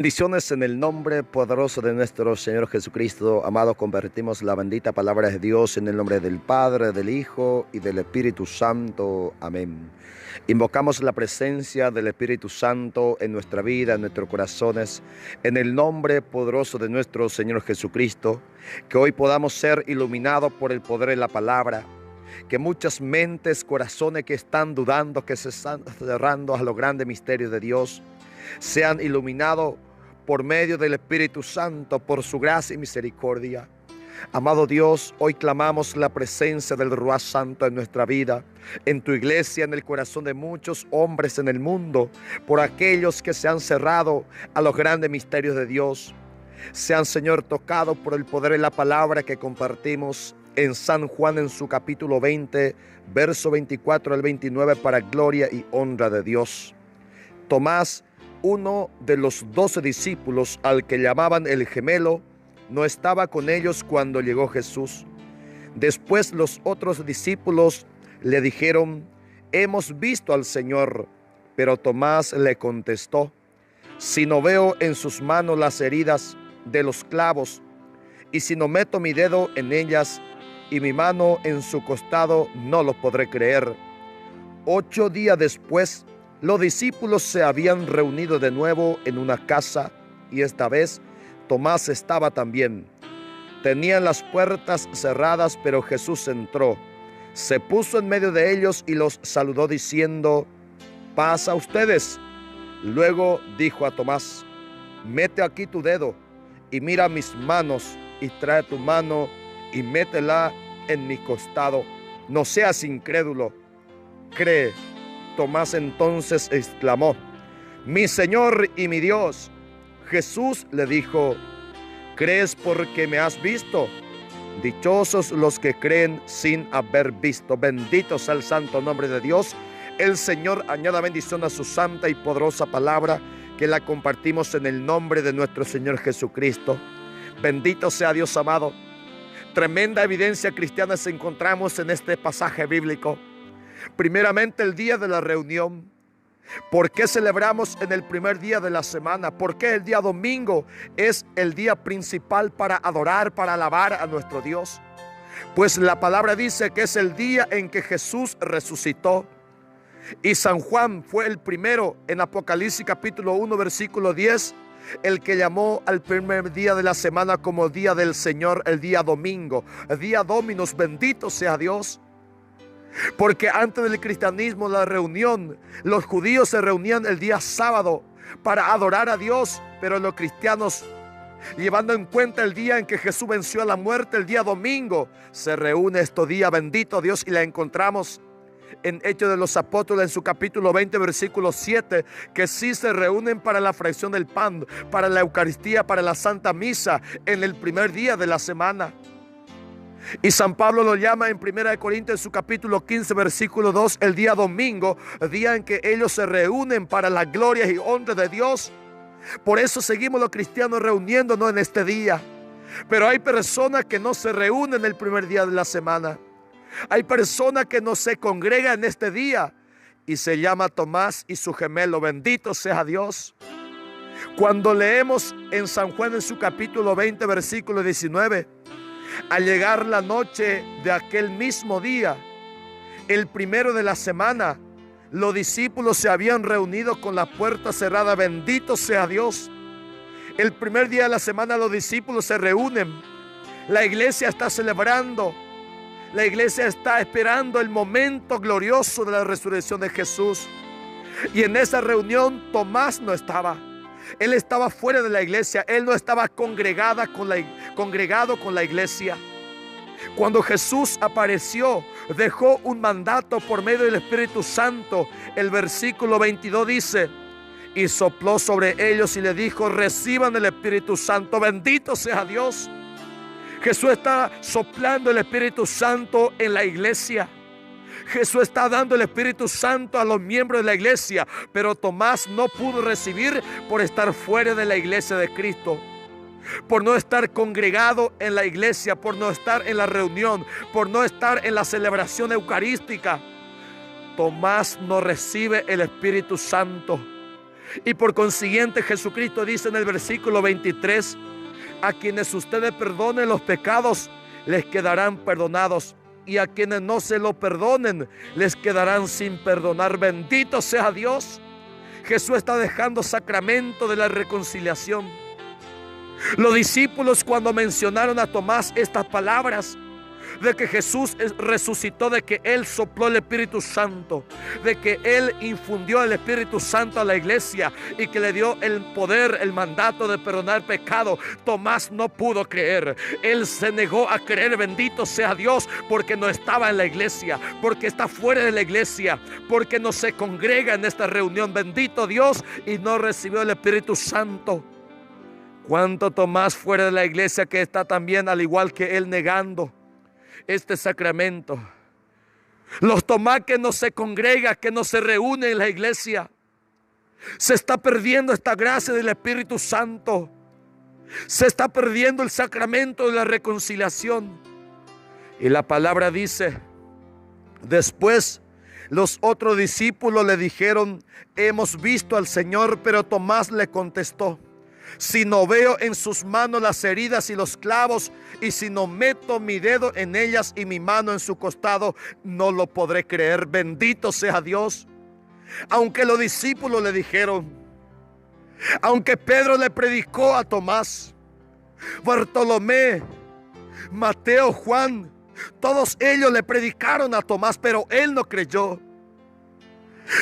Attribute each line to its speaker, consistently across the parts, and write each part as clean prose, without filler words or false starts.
Speaker 1: Bendiciones en el nombre poderoso de nuestro Señor Jesucristo. Amado, convertimos la bendita palabra de Dios en el nombre del Padre, del Hijo y del Espíritu Santo. Amén. Invocamos la presencia del Espíritu Santo en nuestra vida, en nuestros corazones, en el nombre poderoso de nuestro Señor Jesucristo. Que hoy podamos ser iluminados por el poder de la palabra. Que muchas mentes, corazones que están dudando, que se están cerrando a los grandes misterios de Dios, sean iluminados por medio del Espíritu Santo, por su gracia y misericordia. Amado Dios, hoy clamamos la presencia del Ruach Santo en nuestra vida, en tu iglesia, en el corazón de muchos hombres en el mundo, por aquellos que se han cerrado a los grandes misterios de Dios. Sean, Señor, tocados por el poder de la palabra que compartimos en San Juan en su capítulo 20, verso 24 al 29, para gloria y honra de Dios. Tomás, uno de los 12 discípulos, al que llamaban el gemelo, no estaba con ellos cuando llegó Jesús. Después los otros discípulos le dijeron: hemos visto al Señor. Pero Tomás le contestó: si no veo en sus manos las heridas de los clavos, y si no meto mi dedo en ellas y mi mano en su costado, no lo podré creer. 8 días después, los discípulos se habían reunido de nuevo en una casa, y esta vez Tomás estaba también. Tenían las puertas cerradas, pero Jesús entró, se puso en medio de ellos y los saludó diciendo: paz a ustedes. Luego dijo a Tomás: mete aquí tu dedo y mira mis manos, y trae tu mano y métela en mi costado. No seas incrédulo, cree. Tomás entonces exclamó: mi Señor y mi Dios. Jesús le dijo: ¿crees porque me has visto? Dichosos los que creen sin haber visto. Bendito sea el santo nombre de Dios. El Señor añada bendición a su santa y poderosa palabra, que la compartimos en el nombre de nuestro Señor Jesucristo. Bendito sea Dios amado. Tremenda evidencia cristiana se encontramos en este pasaje bíblico. Primeramente, el día de la reunión. ¿Por qué celebramos en el primer día de la semana? ¿Por qué el día domingo es el día principal para adorar, para alabar a nuestro Dios? Pues la palabra dice que es el día en que Jesús resucitó. Y San Juan fue el primero en Apocalipsis capítulo 1, versículo 10, el que llamó al primer día de la semana como día del Señor, el día domingo, el día Dominus. Bendito sea Dios. Porque antes del cristianismo, la reunión, los judíos se reunían el día sábado para adorar a Dios, pero los cristianos, llevando en cuenta el día en que Jesús venció a la muerte, el día domingo, se reúne este día. Bendito Dios. Y la encontramos en Hechos de los Apóstoles en su capítulo 20, versículo 7, que sí se reúnen para la fracción del pan, para la Eucaristía, para la Santa Misa, en el primer día de la semana. Y San Pablo lo llama en 1 Corintios en su capítulo 15, versículo 2, el día domingo, día en que ellos se reúnen para la gloria y honra de Dios. Por eso seguimos los cristianos reuniéndonos en este día. Pero hay personas que no se reúnen el primer día de la semana. Hay personas que no se congregan en este día, y se llama Tomás y su gemelo. Bendito sea Dios. Cuando leemos en San Juan en su capítulo 20, versículo 19, al llegar la noche de aquel mismo día, el primero de la semana, los discípulos se habían reunido con la puerta cerrada. Bendito sea Dios. El primer día de la semana los discípulos se reúnen. La iglesia está celebrando. La iglesia está esperando el momento glorioso de la resurrección de Jesús. Y en esa reunión Tomás no estaba. Él estaba fuera de la iglesia. Él no estaba congregado con la iglesia. Cuando Jesús apareció, dejó un mandato por medio del Espíritu Santo. El versículo 22 dice: y sopló sobre ellos y le dijo: reciban el Espíritu Santo. Bendito sea Dios. Jesús está soplando el Espíritu Santo en la iglesia. Jesús está dando el Espíritu Santo a los miembros de la iglesia, pero Tomás no pudo recibir por estar fuera de la iglesia de Cristo, por no estar congregado en la iglesia, por no estar en la reunión, por no estar en la celebración eucarística. Tomás no recibe el Espíritu Santo. Y por consiguiente Jesucristo dice en el versículo 23, a quienes ustedes perdonen los pecados, les quedarán perdonados. Y a quienes no se lo perdonen, les quedarán sin perdonar. Bendito sea Dios. Jesús está dejando sacramento de la reconciliación. Los discípulos, cuando mencionaron a Tomás estas palabras de que Jesús resucitó, de que Él sopló el Espíritu Santo, de que Él infundió el Espíritu Santo a la iglesia y que le dio el poder, el mandato de perdonar pecado, Tomás no pudo creer. Él se negó a creer. Bendito sea Dios, porque no estaba en la iglesia, porque está fuera de la iglesia, porque no se congrega en esta reunión. Bendito Dios, y no recibió el Espíritu Santo. ¿Cuánto Tomás fuera de la iglesia que está también al igual que él negando este sacramento? Los Tomás que no se congrega, que no se reúne en la iglesia. Se está perdiendo esta gracia del Espíritu Santo. Se está perdiendo el sacramento de la reconciliación. Y la palabra dice, después los otros discípulos le dijeron, hemos visto al Señor, pero Tomás le contestó, si no veo en sus manos las heridas y los clavos, y si no meto mi dedo en ellas y mi mano en su costado, no lo podré creer. Bendito sea Dios. Aunque los discípulos le dijeron, aunque Pedro le predicó a Tomás, Bartolomé, Mateo, Juan, todos ellos le predicaron a Tomás, pero él no creyó.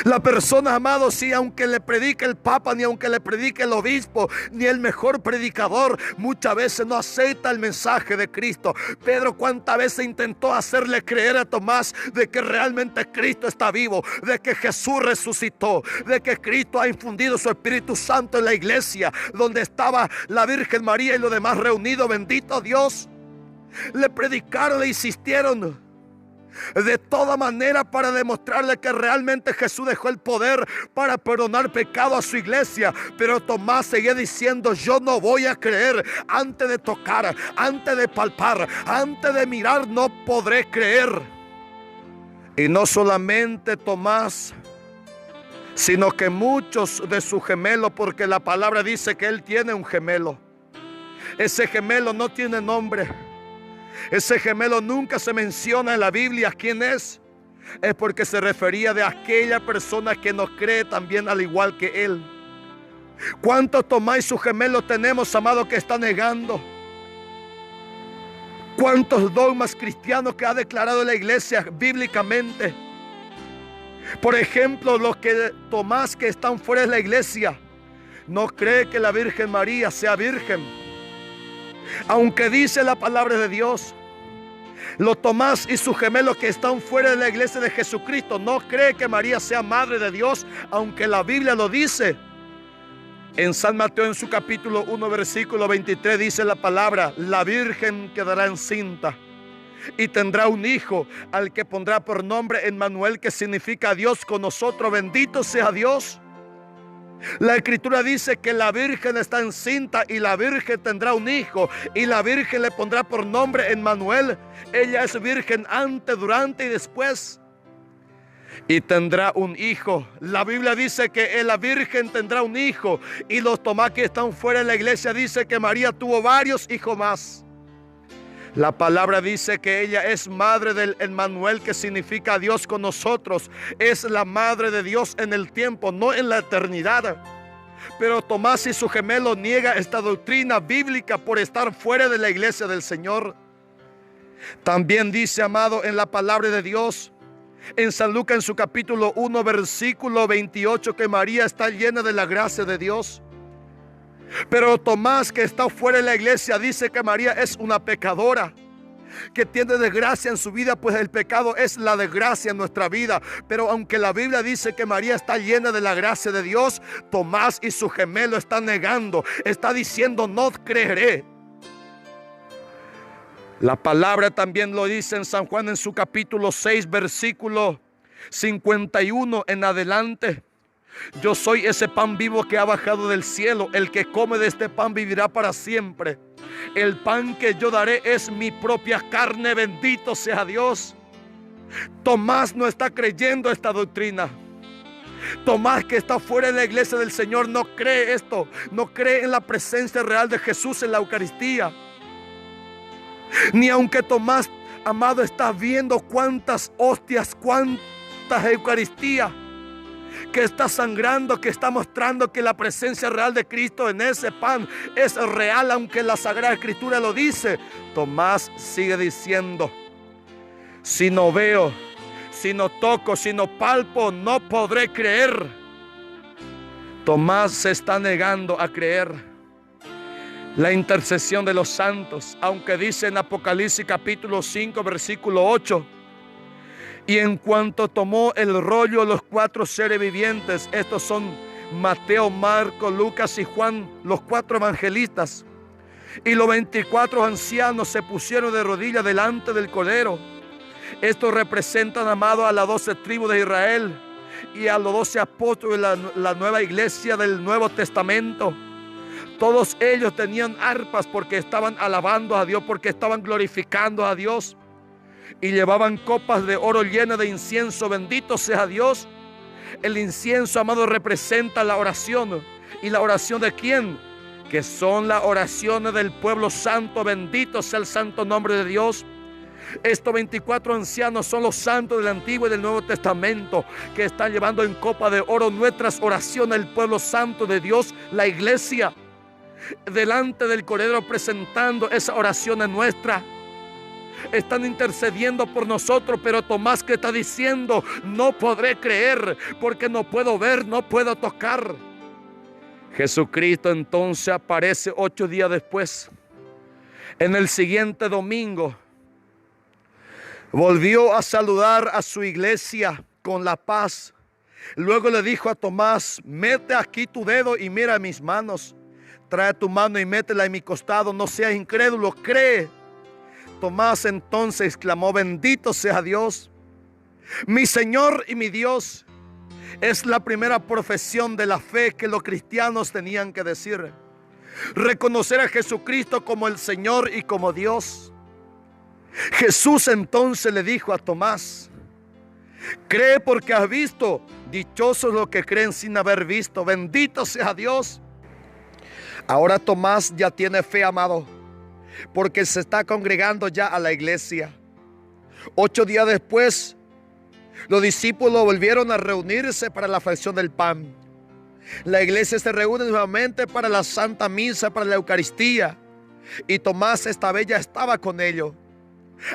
Speaker 1: La persona, amados, sí, aunque le predique el Papa, ni aunque le predique el obispo, ni el mejor predicador, muchas veces no acepta el mensaje de Cristo. Pedro, ¿cuántas veces intentó hacerle creer a Tomás de que realmente Cristo está vivo, de que Jesús resucitó, de que Cristo ha infundido su Espíritu Santo en la iglesia donde estaba la Virgen María y los demás reunidos? Bendito Dios. Le predicaron, le insistieron de toda manera para demostrarle que realmente Jesús dejó el poder para perdonar pecado a su iglesia. Pero Tomás seguía diciendo, yo no voy a creer. Antes de tocar, antes de palpar, antes de mirar, no podré creer. Y no solamente Tomás, sino que muchos de sus gemelos, porque la palabra dice que él tiene un gemelo. Ese gemelo no tiene nombre. Ese gemelo nunca se menciona en la Biblia. ¿Quién es? Es porque se refería de aquella persona que no cree también al igual que él. ¿Cuántos Tomás y sus gemelos tenemos, amados, que están negando? ¿Cuántos dogmas cristianos que ha declarado la iglesia bíblicamente? Por ejemplo, los que Tomás que están fuera de la iglesia no cree que la Virgen María sea virgen. Aunque dice la palabra de Dios, los Tomás y sus gemelos que están fuera de la iglesia de Jesucristo no creen que María sea madre de Dios, aunque la Biblia lo dice. En San Mateo, en su capítulo 1, versículo 23, dice la palabra, la Virgen quedará encinta y tendrá un hijo, al que pondrá por nombre Emmanuel, que significa Dios con nosotros. Bendito sea Dios. La Escritura dice que la Virgen está encinta y la Virgen tendrá un hijo y la Virgen le pondrá por nombre Emmanuel. Ella es virgen antes, durante y después. Y tendrá un hijo. La Biblia dice que la Virgen tendrá un hijo. Y los Tomás que están fuera de la iglesia dice que María tuvo varios hijos más. La palabra dice que ella es madre del Emmanuel, que significa Dios con nosotros. Es la madre de Dios en el tiempo, no en la eternidad. Pero Tomás y su gemelo niega esta doctrina bíblica por estar fuera de la iglesia del Señor. También dice, amado, en la palabra de Dios, en San Lucas, en su capítulo 1, versículo 28, que María está llena de la gracia de Dios. Pero Tomás, que está fuera de la iglesia, dice que María es una pecadora, que tiene desgracia en su vida, pues el pecado es la desgracia en nuestra vida. Pero aunque la Biblia dice que María está llena de la gracia de Dios, Tomás y su gemelo están negando, está diciendo, no creeré. La palabra también lo dice en San Juan, en su capítulo 6, versículo 51 en adelante. Yo soy ese pan vivo que ha bajado del cielo. El que come de este pan vivirá para siempre. El pan que yo daré es mi propia carne. Bendito sea Dios. Tomás no está creyendo esta doctrina. Tomás, que está fuera de la iglesia del Señor, no cree esto, no cree en la presencia real de Jesús en la Eucaristía. Ni aunque Tomás, amado, está viendo cuántas hostias, cuántas Eucaristías, que está sangrando, que está mostrando que la presencia real de Cristo en ese pan es real, aunque la Sagrada Escritura lo dice. Tomás sigue diciendo: si no veo, si no toco, si no palpo, no podré creer. Tomás se está negando a creer. La intercesión de los santos, aunque dice en Apocalipsis capítulo 5 versículo 8: y en cuanto tomó el rollo, los 4 seres vivientes, estos son Mateo, Marcos, Lucas y Juan, los 4 evangelistas, y los 24 ancianos se pusieron de rodillas delante del Cordero. Estos representan, amado, a las 12 tribus de Israel y a los 12 apóstoles de la nueva iglesia del Nuevo Testamento. Todos ellos tenían arpas porque estaban alabando a Dios, porque estaban glorificando a Dios. Y llevaban copas de oro llenas de incienso. Bendito sea Dios. El incienso, amado, representa la oración. ¿Y la oración de quién? Que son las oraciones del pueblo santo. Bendito sea el santo nombre de Dios. Estos 24 ancianos son los santos del Antiguo y del Nuevo Testamento, que están llevando en copa de oro nuestras oraciones, el pueblo santo de Dios, la iglesia, delante del Cordero, presentando esas oraciones nuestras. Están intercediendo por nosotros, pero Tomás, que está diciendo: no podré creer porque no puedo ver, no puedo tocar. Jesucristo entonces aparece 8 días después. En el siguiente domingo volvió a saludar a su iglesia con la paz. Luego le dijo a Tomás: mete aquí tu dedo y mira mis manos. Trae tu mano y métela en mi costado. No seas incrédulo, cree. Tomás entonces exclamó: bendito sea Dios, mi Señor y mi Dios. Es la primera profesión de la fe que los cristianos tenían que decir. Reconocer a Jesucristo como el Señor y como Dios. Jesús entonces le dijo a Tomás: cree porque has visto. Dichosos los que creen sin haber visto. Bendito sea Dios. Ahora Tomás ya tiene fe, amado, porque se está congregando ya a la iglesia. 8 días después, los discípulos volvieron a reunirse para la fracción del pan. La iglesia se reúne nuevamente para la Santa Misa, para la Eucaristía. Y Tomás esta vez ya estaba con ellos.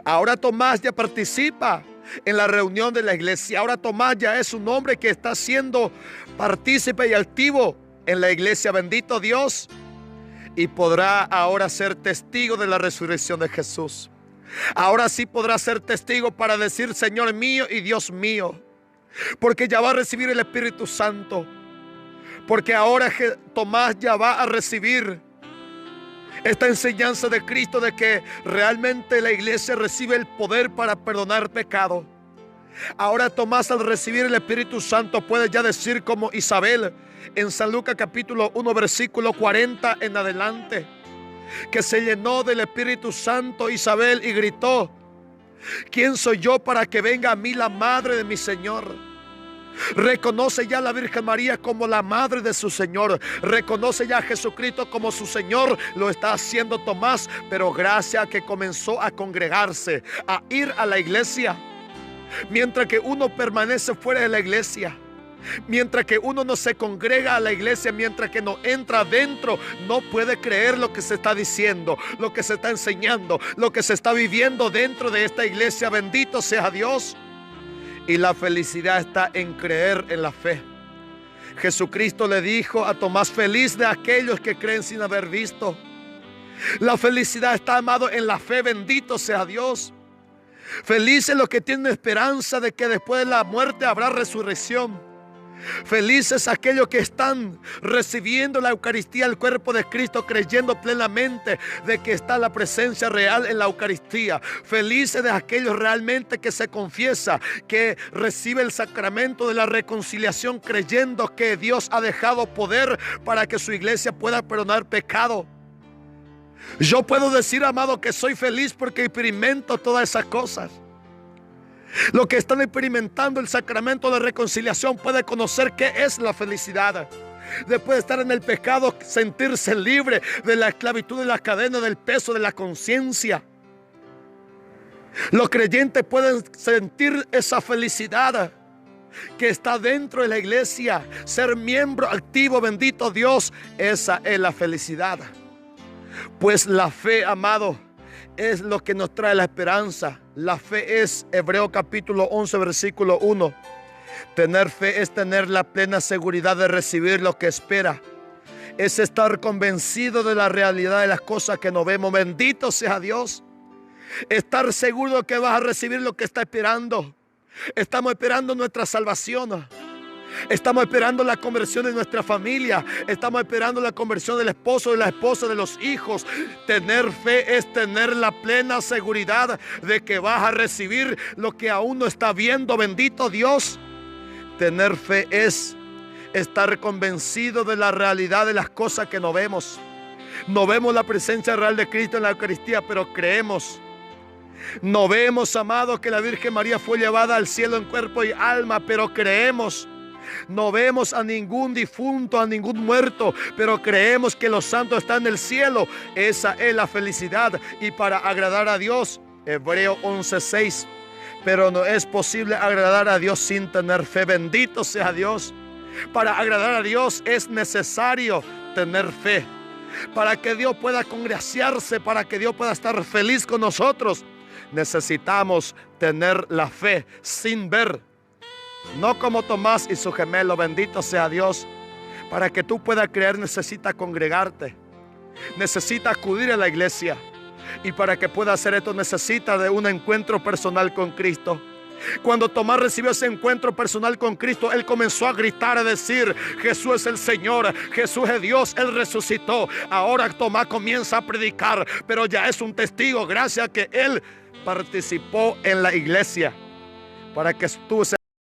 Speaker 1: Ahora Tomás ya participa en la reunión de la iglesia. Ahora Tomás ya es un hombre que está siendo partícipe y activo en la iglesia. Bendito Dios. Y podrá ahora ser testigo de la resurrección de Jesús. Ahora sí podrá ser testigo para decir: Señor mío y Dios mío. Porque ya va a recibir el Espíritu Santo. Porque ahora Tomás ya va a recibir esta enseñanza de Cristo, de que realmente la iglesia recibe el poder para perdonar pecado. Ahora Tomás, al recibir el Espíritu Santo, puede ya decir como Isabel en San Lucas capítulo 1 versículo 40 en adelante, que se llenó del Espíritu Santo Isabel y gritó: ¿quién soy yo para que venga a mí la madre de mi Señor? Reconoce ya a la Virgen María como la madre de su Señor. Reconoce ya a Jesucristo como su Señor. Lo está haciendo Tomás, pero gracias a que comenzó a congregarse, a ir a la iglesia. Mientras que uno permanece fuera de la iglesia, mientras que uno no se congrega a la iglesia, mientras que no entra adentro, no puede creer lo que se está diciendo, lo que se está enseñando, lo que se está viviendo dentro de esta iglesia. Bendito sea Dios. Y la felicidad está en creer en la fe. Jesucristo le dijo a Tomás: feliz de aquellos que creen sin haber visto. La felicidad está, amado, en la fe. Bendito sea Dios. Felices los que tienen esperanza de que después de la muerte habrá resurrección. Felices aquellos que están recibiendo la Eucaristía, el cuerpo de Cristo, creyendo plenamente de que está la presencia real en la Eucaristía. Felices de aquellos realmente que se confiesa, que recibe el sacramento de la reconciliación, creyendo que Dios ha dejado poder para que su iglesia pueda perdonar pecado. Yo puedo decir, amado, que soy feliz porque experimento todas esas cosas. Los que están experimentando el sacramento de reconciliación pueden conocer qué es la felicidad. Después de estar en el pecado, sentirse libre de la esclavitud, de la cadena, del peso de la conciencia. Los creyentes pueden sentir esa felicidad que está dentro de la iglesia. Ser miembro activo, bendito Dios, esa es la felicidad. Pues la fe, amado, es lo que nos trae la esperanza. La fe es, Hebreos capítulo 11, versículo 1. Tener fe es tener la plena seguridad de recibir lo que espera. Es estar convencido de la realidad de las cosas que no vemos. Bendito sea Dios. Estar seguro que vas a recibir lo que está esperando. Estamos esperando nuestra salvación. Estamos esperando la conversión de nuestra familia. Estamos esperando la conversión del esposo, de la esposa, de los hijos. Tener fe es tener la plena seguridad de que vas a recibir lo que aún no está viendo. Bendito Dios. Tener fe es estar convencido de la realidad de las cosas que no vemos. No vemos la presencia real de Cristo en la Eucaristía, pero creemos. No vemos, amados, que la Virgen María fue llevada al cielo en cuerpo y alma, pero creemos. No vemos a ningún difunto, a ningún muerto, pero creemos que los santos están en el cielo. Esa es la felicidad. Y para agradar a Dios, Hebreos 11:6. Pero no es posible agradar a Dios sin tener fe. Bendito sea Dios. Para agradar a Dios es necesario tener fe. Para que Dios pueda congraciarse, para que Dios pueda estar feliz con nosotros, necesitamos tener la fe sin ver. No como Tomás y su gemelo, bendito sea Dios. Para que tú puedas creer necesitas congregarte. Necesitas acudir a la iglesia. Y para que pueda hacer esto necesita de un encuentro personal con Cristo. Cuando Tomás recibió ese encuentro personal con Cristo, él comenzó a gritar, a decir: Jesús es el Señor, Jesús es Dios, Él resucitó. Ahora Tomás comienza a predicar, pero ya es un testigo gracias a que él participó en la iglesia. Para que tú